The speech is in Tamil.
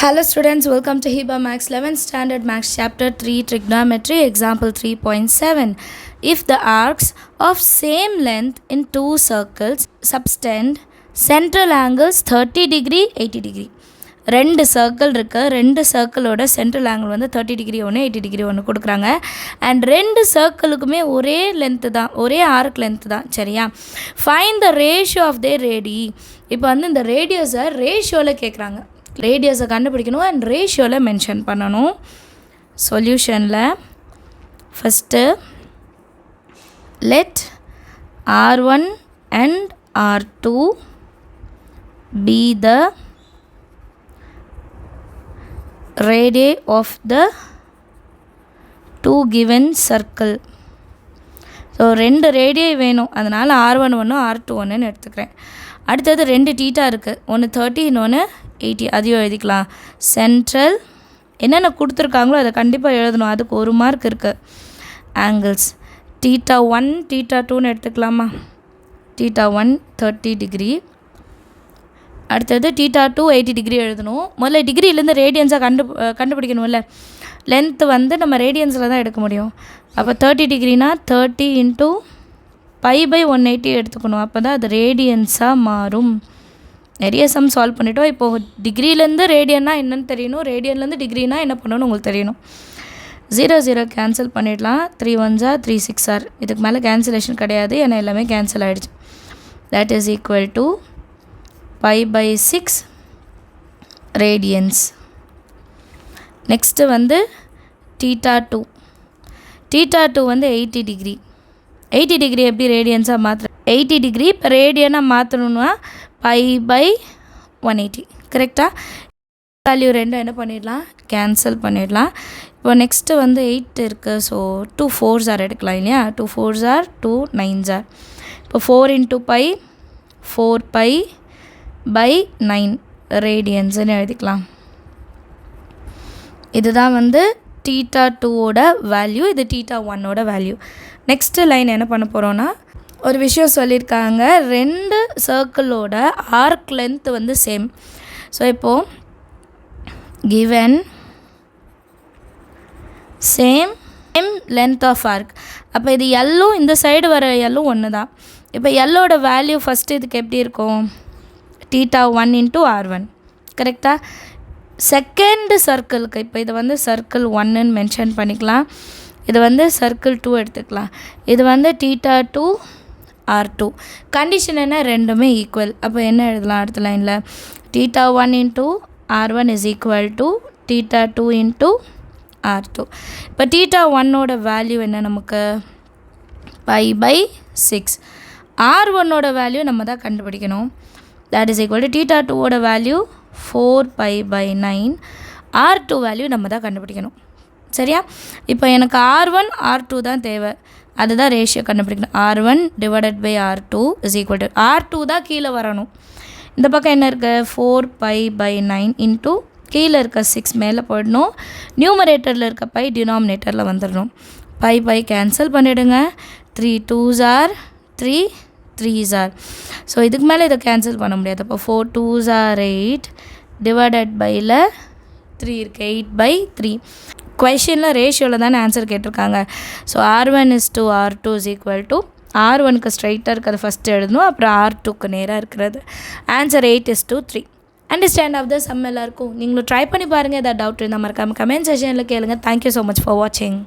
Hello students, welcome to Hiba Max 11th Standard Max Chapter 3 Trigonometry Example 3.7. If the arcs of same length in two circles subtend central angles 30 degree 80 degree. ரெண்டு சர்க்கிள் இருக்குது, ரெண்டு சர்க்கிளோட சென்ட்ரல் ஆங்கிள் வந்து 30 டிகிரி ஒன்று 80 டிகிரி ஒன்று கொடுக்குறாங்க. அண்ட் ரெண்டு சர்க்கிளுக்குமே ஒரே லென்த்து தான், ஒரே ஆர்க் லென்த்து தான். சரியா? Find the ratio of the radii. இப்போ வந்து இந்த ரேடியஸை ரேஷியோவில் கேட்குறாங்க. ரேடியஸை கண்டுபிடிக்கணும் அண்ட் ரேஷியோவில் மென்ஷன் பண்ணணும். சொல்யூஷனில் first let R1 and R2 be the radii of the two given circle. So ரெண்டு ரேடியை வேணும், அதனால் R1 ஒன்று R2 ஒன்றுன்னு எடுத்துக்கிறேன். அடுத்தது ரெண்டு டீட்டா இருக்குது, ஒன்று 30 இன்னொன்று 80, அதையும் எழுதிக்கலாம். சென்ட்ரல் என்னென்ன கொடுத்துருக்காங்களோ அதை கண்டிப்பாக எழுதணும், அதுக்கு ஒரு மார்க் இருக்குது. ஆங்கிள்ஸ் θ1 θ2ன்னு எடுத்துக்கலாமா? θ1 30 டிகிரி, அடுத்தது θ2 80 டிகிரி எழுதணும். முதல்ல டிகிரிலேருந்து ரேடியன்ஸாக கண்டுபிடிக்கணும்ல. லென்த்து வந்து நம்ம ரேடியன்ஸில் தான் எடுக்க முடியும். அப்போ 30 டிகிரினா 30 இன்ட்டு π/180 எடுத்துக்கணும், அப்போ தான் அது ரேடியன்ஸாக மாறும். நிறைய சம் சால்வ் பண்ணிட்டோம். இப்போது டிகிரிலேருந்து ரேடியன்னா என்னென்னு தெரியணும், ரேடியன்லேருந்து டிகிரினா என்ன பண்ணணும்னு உங்களுக்கு தெரியணும். 0 0 கேன்சல் பண்ணிடலாம். 3 1s are 3 6s are. இதுக்கு மேலே கேன்சலேஷன் கிடையாது, ஏன்னா எல்லாமே கேன்சல் ஆகிடுச்சு. That is equal to π/6 radians. Next வந்து θ2. θ2 வந்து 80 டிகிரி. 80 டிகிரி எப்படி ரேடியன்ஸாக மாற்ற, 80 டிகிரி இப்போ ரேடியனாக மாற்றணுன்னா π/180. கரெக்டாக? வேல்யூ ரெண்டும் என்ன பண்ணிடலாம், கேன்சல் பண்ணிடலாம். இப்போ நெக்ஸ்ட்டு வந்து 8 இருக்குது, ஸோ 2 4s are எடுக்கலாம் இல்லையா? 2 4s are 2 9s are. இப்போ 4 × π 4π/9 ரேடியன்ஸுன்னு எழுதிக்கலாம். இதுதான் வந்து θ2ஓட வேல்யூ, இது θ1ஓட வேல்யூ. நெக்ஸ்ட்டு லைன் என்ன பண்ண போகிறோன்னா, ஒரு விஷயம் சொல்லியிருக்காங்க, ரெண்டு சர்க்கிளோட ஆர்க் லென்த் வந்து சேம். ஸோ இப்போது given same length of arc, அப்போ இது எல்லோ, இந்த சைடு வர எல்லோ ஒன்று தான். இப்போ எல்லோட வேல்யூ ஃபஸ்ட்டு இதுக்கு எப்படி இருக்கும், θ1 × R1. கரெக்டாக? செகண்டு சர்க்கிளுக்கு இப்போ இதை வந்து சர்க்கிள் 1ன்னு மென்ஷன் பண்ணிக்கலாம், இது வந்து சர்க்கிள் 2 எடுத்துக்கலாம். இது வந்து θ2 R2. கண்டிஷன் என்ன, ரெண்டுமே ஈக்குவல். அப்போ என்ன எழுதலாம் அடுத்த லைனில், θ1 × R1 is equal to θ2 × R2. இப்போ θ1ஓட வேல்யூ என்ன நமக்கு, π/6. R1ஓட வேல்யூ நம்ம தான் கண்டுபிடிக்கணும். that is equal to θ2ஓட வேல்யூ 4π/9. R2 வேல்யூ நம்ம தான் கண்டுபிடிக்கணும். சரியா? இப்போ எனக்கு R1 R2 தான் தேவை, அதுதான் ரேஷியோ கண்டுபிடிக்கணும். R1 / R2 is equal to R2 தான் கீழே வரணும். இந்த பக்கம் என்ன இருக்குது, 4π/9 இன்ட்டு கீழே இருக்க 6 மேலே போயிடணும், நியூமரேட்டரில் இருக்க பை டினாமினேட்டரில் வந்துடணும். π கேன்சல் பண்ணிவிடுங்க. 3 2s are 3 3s are. So இதுக்கு மேலே இதை கேன்சல் பண்ண முடியாது. அப்போ 4 2s are 8 டிவைடட் பையில் 3 இருக்குது, 8/3. கொஷனில் ரேஷியோவில் தானே ஆன்சர் கேட்டிருக்காங்க. So R1 is to R2 is equal to R1க்கு ஸ்ட்ரைட்டாக இருக்கிறது ஃபஸ்ட்டு எழுதணும், அப்புறம் R2க்கு நேராக இருக்கிறது. Answer 8:3. Understand of the sum எல்லாருக்கும் நீங்களும் ட்ரை பண்ணி பாருங்கள். ஏதாவது டவுட் இருந்தால் மறக்காமல் கமெண்ட் செஷனில் கேளுங்க. தேங்க்யூ ஸோ மச் ஃபார் வாட்சிங்.